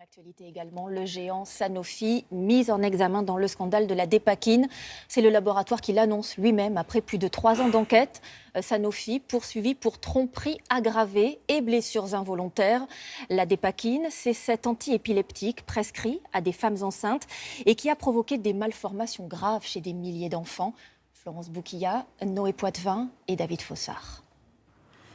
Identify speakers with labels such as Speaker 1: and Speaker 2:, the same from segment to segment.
Speaker 1: l'actualité également, le géant Sanofi, mis en examen dans le scandale de la Dépakine. C'est le laboratoire qui l'annonce lui-même après plus de 3 ans d'enquête. Sanofi poursuivi pour tromperie aggravée et blessures involontaires. La Dépakine, c'est cet antiépileptique prescrit à des femmes enceintes et qui a provoqué des malformations graves chez des milliers d'enfants. Florence Bouquilla, Noé Poitvin et David Fossard.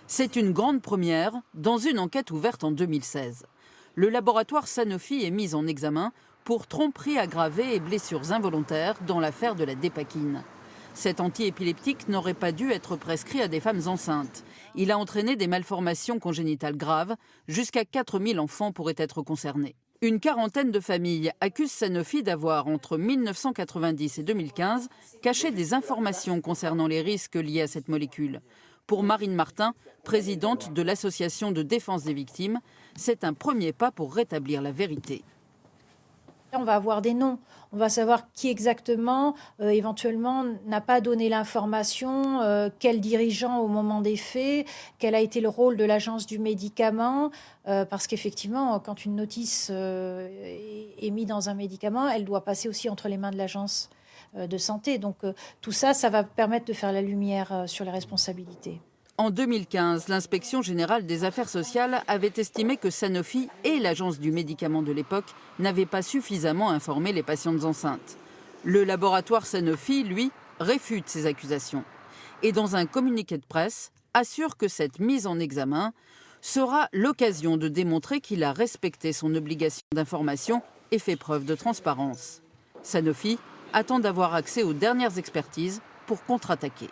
Speaker 2: C'est une grande première dans une enquête ouverte en 2016. Le laboratoire Sanofi est mis en examen pour tromperie aggravée et blessures involontaires dans l'affaire de la Dépakine. Cet antiépileptique n'aurait pas dû être prescrit à des femmes enceintes. Il a entraîné des malformations congénitales graves. Jusqu'à 4000 enfants pourraient être concernés. Une quarantaine de familles accusent Sanofi d'avoir, entre 1990 et 2015, caché des informations concernant les risques liés à cette molécule. Pour Marine Martin, présidente de l'Association de défense des victimes, c'est un premier pas pour rétablir la vérité.
Speaker 3: On va avoir des noms, on va savoir qui exactement, éventuellement, n'a pas donné l'information, quel dirigeant au moment des faits, quel a été le rôle de l'agence du médicament, parce qu'effectivement, quand une notice est mise dans un médicament, elle doit passer aussi entre les mains de l'agence de santé. Donc tout ça, ça va permettre de faire la lumière sur les responsabilités.
Speaker 2: En 2015, l'Inspection générale des affaires sociales avait estimé que Sanofi et l'agence du médicament de l'époque n'avaient pas suffisamment informé les patientes enceintes. Le laboratoire Sanofi, lui, réfute ces accusations. Et dans un communiqué de presse, assure que cette mise en examen sera l'occasion de démontrer qu'il a respecté son obligation d'information et fait preuve de transparence. Sanofi attend d'avoir accès aux dernières expertises pour contre-attaquer.